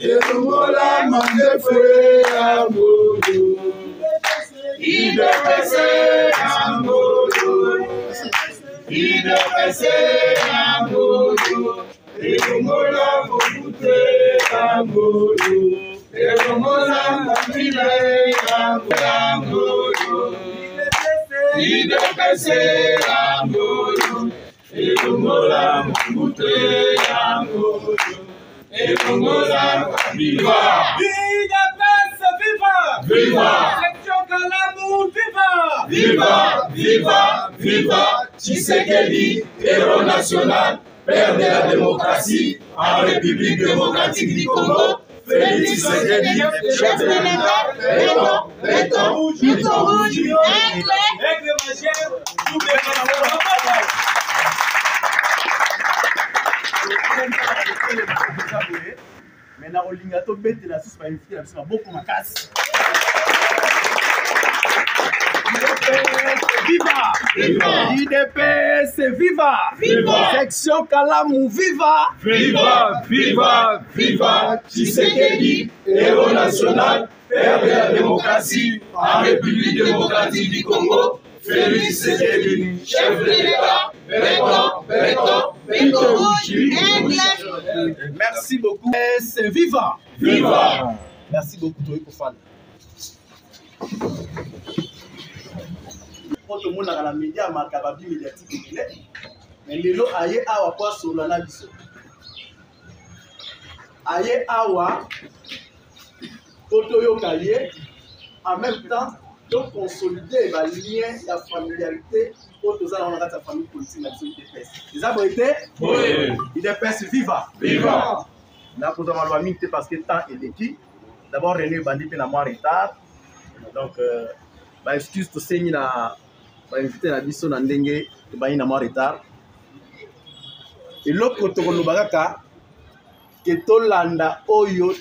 Elongola mandefe amoyo, idepese amoyo, idepese amoyo, elongola mokute amoyo, elongola mokile amoyo, idepese amoyo, elongola mokute amoyo. Viva! Viva! Viva! Section Kalamu, viva! Viva! Viva! Viva! Tshisekedi, héros national, père de la démocratie en République démocratique du Congo. Félix Tshisekedi, chef de l'État, béton, rouge, aigle majeur, double. Mais na olinga to bete la sous ba invité la sous beaucoup makasi. Viva! Viva! IDPS viva! Viva! Section Kalamu viva! Viva! Viva! Viva! Tshisekedi, héros national, père de la démocratie en République démocratique du Congo. Félix Tshisekedi, chef de l'État, béton, rouge. Merci beaucoup. C'est viva! Viva! Merci beaucoup Toyi Kofal. Pour tout le monde dans la média, ma capacité médiatique est mais lelo aye awa kwa solo na biso. Aye awa poto yo kaye en même temps de consolider les liens de la familiarité pour tous dans la famille politique de l'IDPS. Les abonnés, Oui. l'IDPS viva. Viva! Là, nous avons le minute parce que le temps est l'équipe. D'abord, René Bandi est en retard. Donc, excuse to saigner na invité na biso na ndenge ba ina en retard. Et l'autre côté ko lobaka que to landa oyo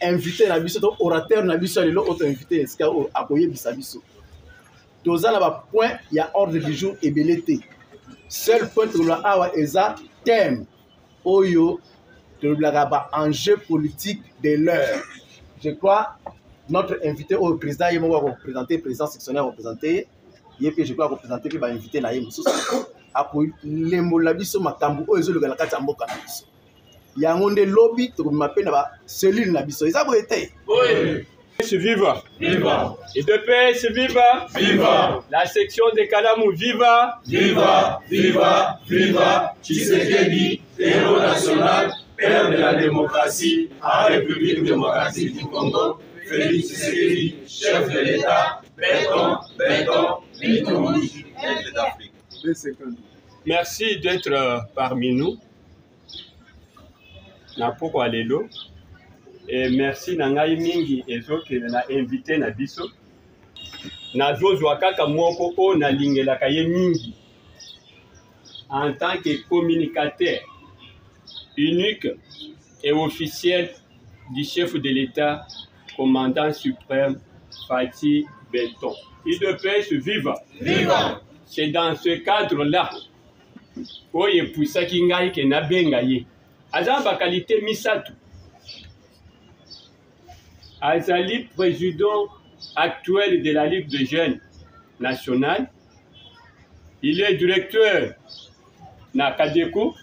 invité na biso to orateur na biso le auto invité est-ce akoye bisabiso. Toza na ba point il y a ordre du jour et belete. Seul point to la awa eza thème oyo de la enjeu politique de l'heure. Je crois notre invité au président, il va représenter le président sectionnaire représenté. Il je crois représenter qui va inviter na yemu. Après les molabiso makambu o ezo le gana kati amboka na biso. Ya ngonde lobby to m'appelle na ba cellule na biso. Eza boete. Oui. Viva! Viva! IDPS viva! Viva! La section de Kalamu viva! Viva! Viva! Viva! Tshisekedi, héros national, père de la démocratie en République démocratique du Congo. Félix Tshisekedi, chef de l'État, béton rouge, aigle d'Afrique. Merci d'être parmi nous. Na poko alelo. Et merci na ngai mingi ezoke na invité na biso. Na zozwa kaka moko o na lingelaka ye mingi. En tant que communicateur unique et officiel du chef de l'État, commandant suprême Fathi Benton. IDPS viva! Viva! C'est dans ce cadre-là oye pusaki ngai ke na benga ye. Aza ba qualité misatu. Azali président actuel de la Ligue des jeunes nationale. Il est directeur na Kadeko.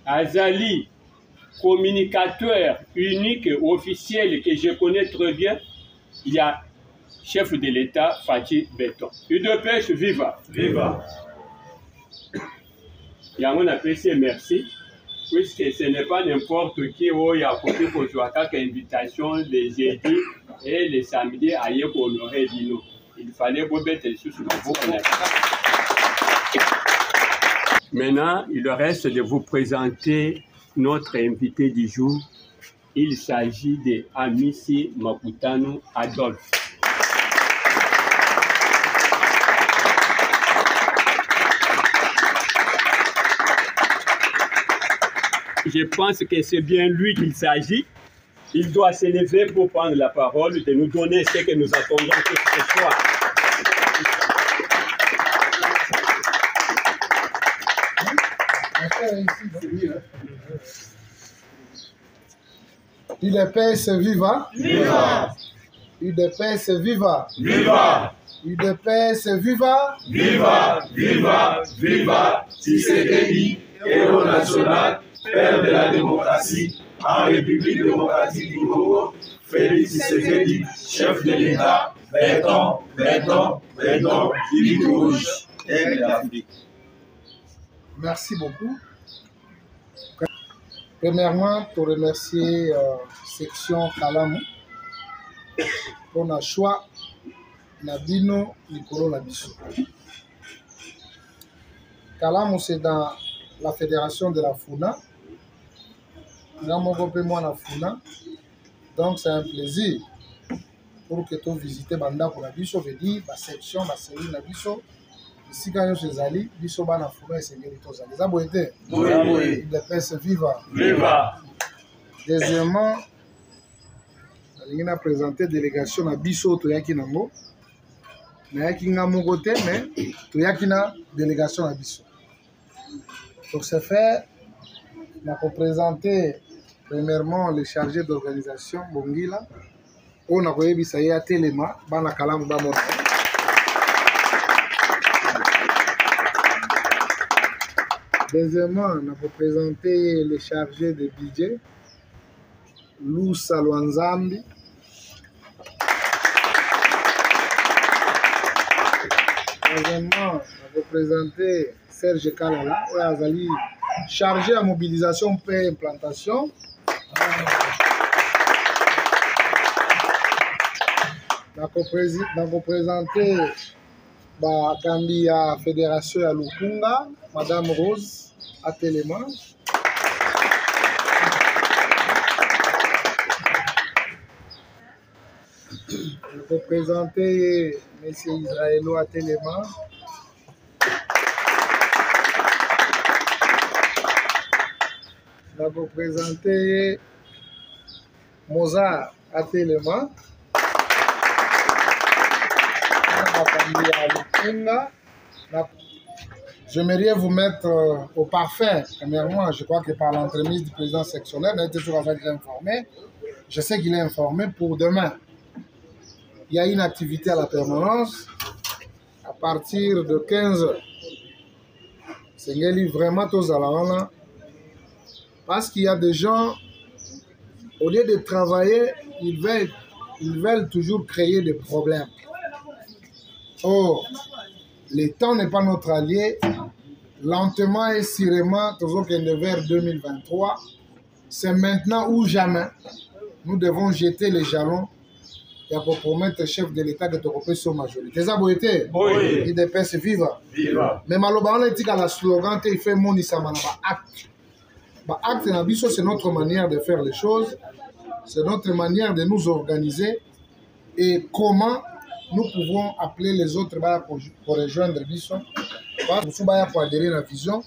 Azali communicateur unique et officiel que je connais très bien. Il y a chef de l'État Fathi Benton. UDPS viva! Viva! Yango na pesi merci. Puisque ce n'est pas n'importe qui où il y a côté pour jouer quelques invitations les jeudis et les samedis à y honorer Dino. Il fallait vous mettre les sous sur la boucle. Maintenant, il reste de vous présenter notre invité du jour. Il s'agit de Hamisi Makutano Adolphe. je pense que c'est bien lui qu'il s'agit. Il doit s'élever pour prendre la parole, de nous donner ce que nous attendons tout ce soir. UDPS viva! Viva! UDPS viva! Viva! UDPS viva! Viva! Viva! Viva! Tshisekedi, héros national, père de la démocratie, en République démocratique du Congo, Félix Tshisekedi, chef de l'État, béton, béton, béton, ligne rouge, et l'Afrique. Merci beaucoup. Premièrement, pour remercier section Kalamu pour le choix Nabino Nicolo Nabiso. Kalamu, c'est dans la fédération de la FUNA. Donc, c'est un plaisir pour que tu visites Banda pour Nabiso, veut dire la section, la série Nabiso. Si quand je suis allé, Biso Bana FUNA et Seigneur Tozali. Ça a été. Oui. Le PS viva. Viva! Deuxièmement, on a présenté délégation à Biso Toyaki Nango. Nayaki Namo côté, mais Toyaki na délégation à Biso. Pour ce faire, on a présenté premièrement le chargé d'organisation, Bongila. On a vu Bisaya Telema, Bana Kalam Bamona. Deuxièmement, on a présenté le chargé de budget, Lou Salwanzambi. Troisièmement, on a présenté Serge Kalala, chargé à mobilisation et implantation. On a présenté la candidate fédération à Lukunga, Madame Rose Atelema. On a présenté M. Israëlo Atelema. On a présenté Mozart Atelema. J'aimerais vous mettre au parfait. Premièrement, je crois que par l'entremise du président sectionnel, on a été toujours informé. Je sais qu'il est informé pour demain. Il y a une activité à la permanence à partir de 15h. C'est vraiment tous à la rana. Parce qu'il y a des gens, au lieu de travailler, ils veulent toujours créer des problèmes. Or, le temps n'est pas notre allié. Lentement et sûrement, toujours vers 2023, c'est maintenant ou jamais. Nous devons jeter les jalons et pour promettre au chef de l'État de te sur majorité. C'est ça, Boété? Oui. IDPS viva. Viva! Mais malheureusement, on dit qu'à la slogan, il fait mon Issamana acte. Acte, c'est notre manière de faire les choses. C'est notre manière de nous organiser. Et comment nous pouvons appeler les autres pour rejoindre Bisson, pour adhérer à la vision,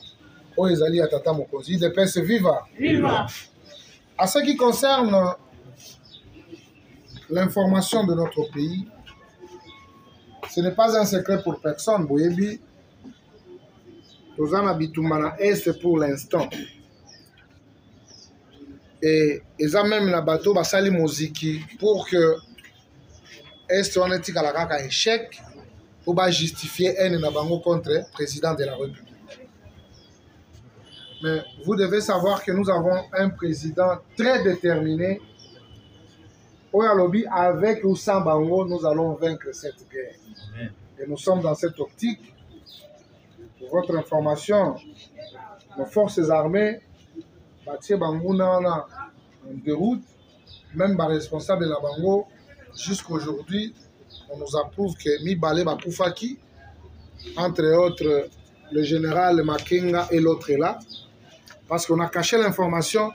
pour les alliés à Tata Mokozi, de PS viva. Viva! En ce qui concerne l'information de notre pays, ce n'est pas un secret pour personne. Boyebi, nous en habitons à l'Est pour l'instant. Et ils ont même la bateau, basali moziki pour que est on est à échec pour justifier un nabango contre le président de la République. Mais vous devez savoir que nous avons un président très déterminé. Au lobby, avec ou sans Bango, nous allons vaincre cette guerre. Amen. Et nous sommes dans cette optique. Pour votre information, nos forces armées, Batie Bango en déroute, même les responsables de la Bango, jusqu'à aujourd'hui, on nous approuve que Mibale Bakoufaki, entre autres le général Makenga et l'autre est là, parce qu'on a caché l'information,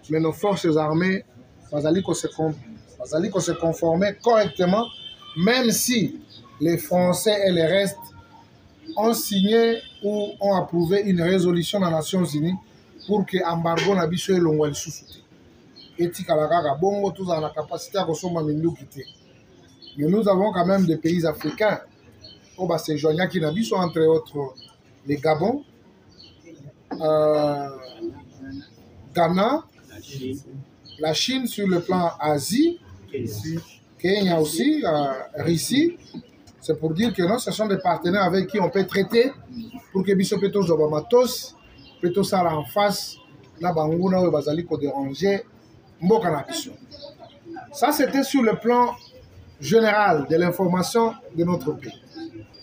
mais nos forces armées, se conformer correctement, même si les Français et les restes ont signé ou ont approuvé une résolution des Nations Unies pour que l'embargo na biso elongwa lisusu te. Etikala kaka bongo tous en la capacité à consommer minduki te. Mais nous avons quand même des pays africains où bah c'est joignant qui na biso entre autres les Gabon, Ghana, la Chine sur le plan Asie, Kenya aussi, Russie. C'est pour dire que non, ce sont des partenaires avec qui on peut traiter pour que biso peto zobamatos, peto sala en face, na banguna ou bazali ko déranger mboka na biso. Ça c'était sur le plan général de l'information de notre pays.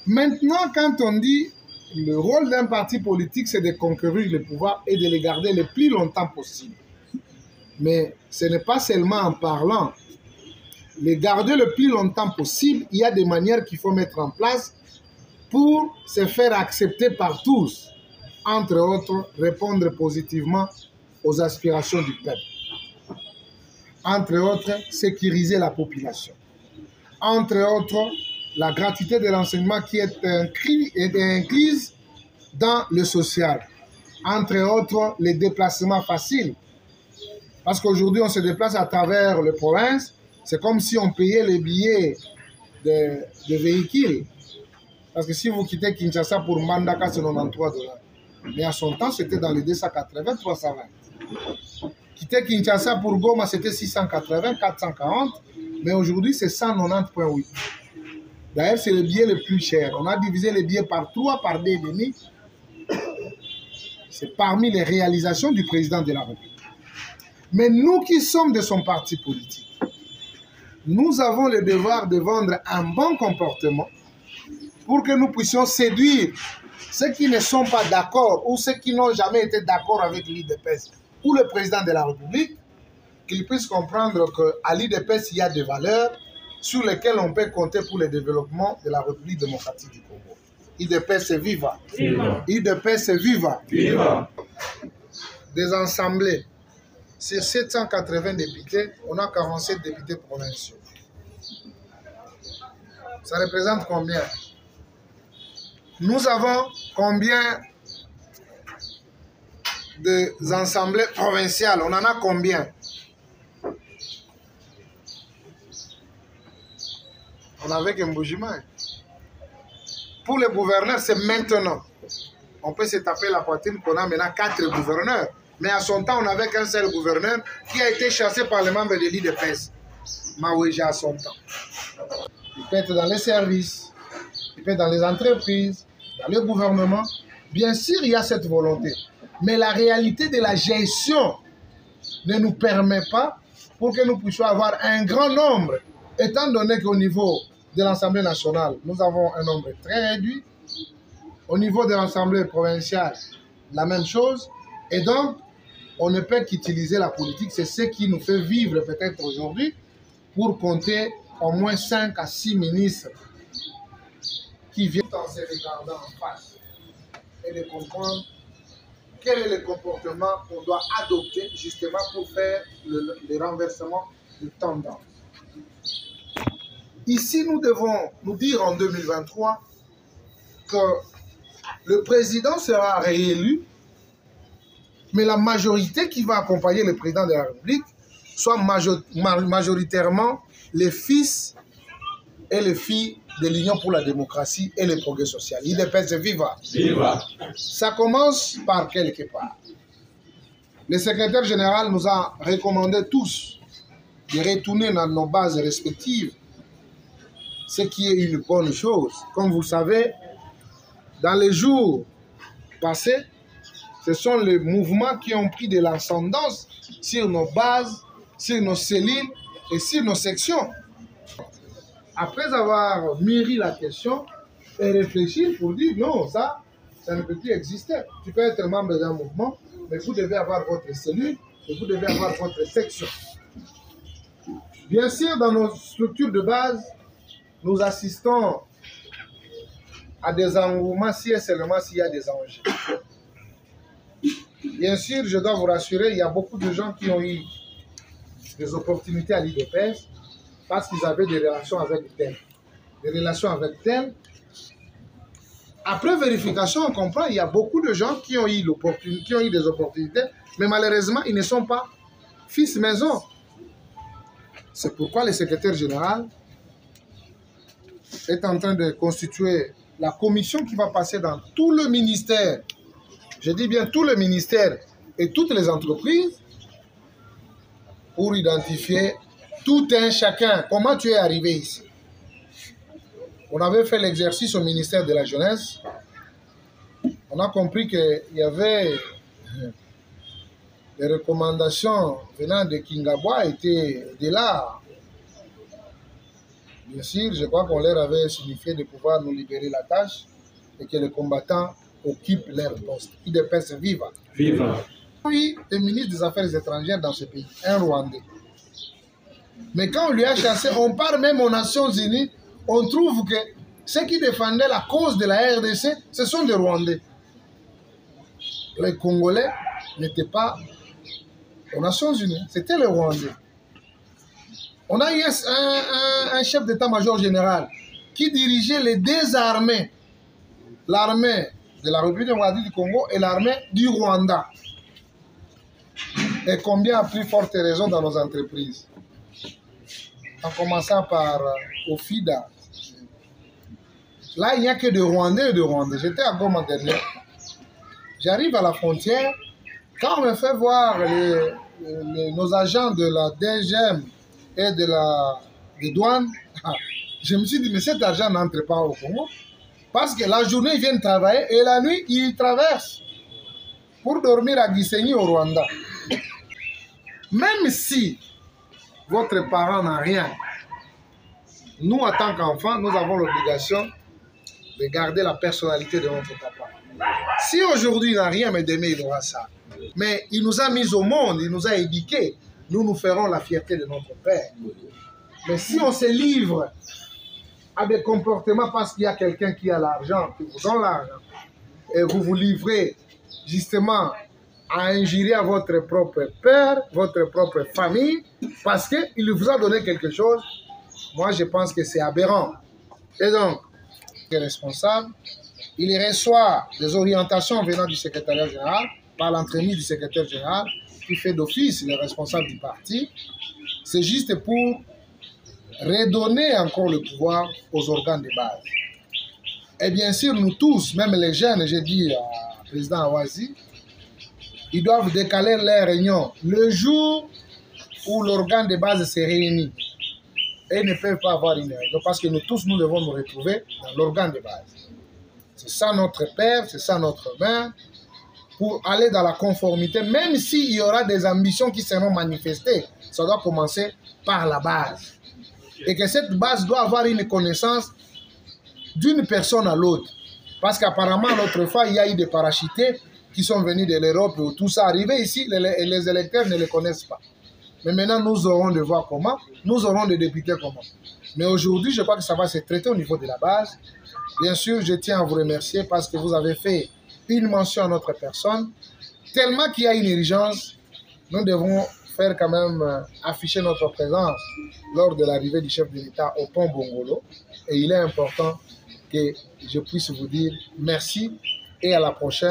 Maintenant, quand on dit le rôle d'un parti politique, c'est de conquérir le pouvoir et de les garder le plus longtemps possible. Mais ce n'est pas seulement en parlant. Les garder le plus longtemps possible, il y a des manières qu'il faut mettre en place pour se faire accepter par tous. Entre autres, répondre positivement aux aspirations du peuple. Entre autres, sécuriser la population. Entre autres, la gratuité de l'enseignement qui est incluse dans le social. Entre autres, les déplacements faciles. Parce qu'aujourd'hui, on se déplace à travers les provinces. C'est comme si on payait les billets de véhicules. Parce que si vous quittez Kinshasa pour Mbandaka, c'est 93 $. Mais à son temps, c'était dans les 280, 320. Quitter Kinshasa pour Goma, c'était 680, 440. Mais aujourd'hui, c'est 190,8. D'ailleurs, c'est le billet le plus cher. On a divisé les billets par 3, par 2,5. C'est parmi les réalisations du président de la République. Mais nous qui sommes de son parti politique, nous avons le devoir de vendre un bon comportement pour que nous puissions séduire ceux qui ne sont pas d'accord ou ceux qui n'ont jamais été d'accord avec l'IDPS ou le président de la République, qu'ils puissent comprendre qu'à l'IDPS, il y a des valeurs sur lesquelles on peut compter pour le développement de la République démocratique du Congo. IDPS viva. Viva. IDPS viva. Viva. Des assemblées. Sur 780 députés, on a 47 députés provinciaux. Ça représente combien? Nous avons combien d'assemblées provinciales? On en a combien? On avait qu'un Mbujima. Pour les gouverneurs, c'est maintenant. On peut se taper la poitrine qu'on a maintenant 4 gouverneurs. Mais à son temps, on n'avait qu'un seul gouverneur qui a été chassé par les membres de l'IDPS. Maouéja à son temps. Il peut être dans les services, il peut être dans les entreprises, dans le gouvernement. Bien sûr, il y a cette volonté. Mais la réalité de la gestion ne nous permet pas pour que nous puissions avoir un grand nombre. Étant donné qu'au niveau de l'Assemblée nationale, nous avons un nombre très réduit. Au niveau de l'Assemblée provinciale, la même chose. Et donc, on ne peut qu'utiliser la politique. C'est ce qui nous fait vivre peut-être aujourd'hui pour compter au moins 5 à 6 ministres qui viennent en se regardant en face et de comprendre quel est le comportement qu'on doit adopter justement pour faire le renversement de tendance. Ici, nous devons nous dire en 2023 que le président sera réélu, mais la majorité qui va accompagner le président de la République soit majoritairement les fils et les filles de l'Union pour la démocratie et le progrès social. IDPS viva. Viva. Ça commence par quelque part. Le secrétaire général nous a recommandé tous de retourner dans nos bases respectives, ce qui est une bonne chose. Comme vous le savez, dans les jours passés, ce sont les mouvements qui ont pris de l'ascendance sur nos bases, sur nos cellules et sur nos sections. Après avoir mûri la question et réfléchi pour dire non, ça ne peut plus exister. Tu peux être membre d'un mouvement, mais vous devez avoir votre cellule et vous devez avoir votre section. Bien sûr, dans nos structures de base, nous assistons à des engouements si et seulement s'il y a des enjeux. Bien sûr, je dois vous rassurer, il y a beaucoup de gens qui ont eu des opportunités à l'IDPS parce qu'ils avaient des relations avec tel. Des relations avec tel après vérification, on comprend qu'il y a beaucoup de gens qui ont eu des opportunités, mais malheureusement, ils ne sont pas fils maison. C'est pourquoi le secrétaire général est en train de constituer la commission qui va passer dans tout le ministère, je dis bien tout le ministère et toutes les entreprises, pour identifier tout un chacun. Comment tu es arrivé ici? On avait fait l'exercice au ministère de la Jeunesse. On a compris qu'il y avait des recommandations venant de Kingabwa étaient de là. Bien sûr, je crois qu'on leur avait signifié de pouvoir nous libérer la tâche et que les combattants occupent leur poste. Qui de paix vivant. Vivant. Oui, le ministre des Affaires étrangères dans ce pays, un Rwandais. Mais quand on lui a chassé, on part même aux Nations Unies, on trouve que ceux qui défendaient la cause de la RDC, ce sont des Rwandais. Les Congolais n'étaient pas aux Nations Unies, c'était les Rwandais. On a eu un chef d'état-major général qui dirigeait les deux armées, l'armée de la République démocratique du Congo et l'armée du Rwanda. Et combien a pris forte raison dans nos entreprises? En commençant par Ofida. Là, il n'y a que des Rwandais et des Rwandais. J'étais à Goma dernier. J'arrive à la frontière. Quand on me fait voir nos agents de la DGM et des douanes, je me suis dit, mais cet argent n'entre pas au Congo. Parce que la journée, ils viennent travailler et la nuit, ils traversent pour dormir à Gisenyi au Rwanda. Même si votre parent n'a rien, nous, en tant qu'enfants, nous avons l'obligation de garder la personnalité de notre papa. Si aujourd'hui il n'a rien, mais demain il aura ça. Mais il nous a mis au monde, il nous a éduqués. Nous ferons la fierté de notre père. Mais si on se livre à des comportements parce qu'il y a quelqu'un qui a l'argent, qui vous donne l'argent, et vous vous livrez justement à injurer à votre propre père, votre propre famille, parce qu'il vous a donné quelque chose, moi je pense que c'est aberrant. Et donc, il est responsable, il reçoit des orientations venant du secrétariat général, par l'entremise du secrétaire général, qui fait d'office le responsable du parti. C'est juste pour redonner encore le pouvoir aux organes de base. Et bien sûr, nous tous, même les jeunes, j'ai dit au président Awazi, ils doivent décaler les réunions le jour où l'organe de base se réunit. Et ils ne peuvent pas avoir une réunion parce que nous tous, nous devons nous retrouver dans l'organe de base. C'est ça notre père, c'est ça notre mère, pour aller dans la conformité, même s'il y aura des ambitions qui seront manifestées, ça doit commencer par la base. Et que cette base doit avoir une connaissance d'une personne à l'autre. Parce qu'apparemment, l'autre fois, il y a eu des parachutés qui sont venus de l'Europe, où tout ça arrivé ici, les électeurs ne les connaissent pas. Mais maintenant, nous aurons de voir comment, nous aurons de députés comment. Mais aujourd'hui, je crois que ça va se traiter au niveau de la base. Bien sûr, je tiens à vous remercier parce que vous avez fait une mention à notre personne. Tellement qu'il y a une urgence, nous devons faire quand même afficher notre présence lors de l'arrivée du chef de l'État au pont Bongolo. Et il est important que je puisse vous dire merci et à la prochaine.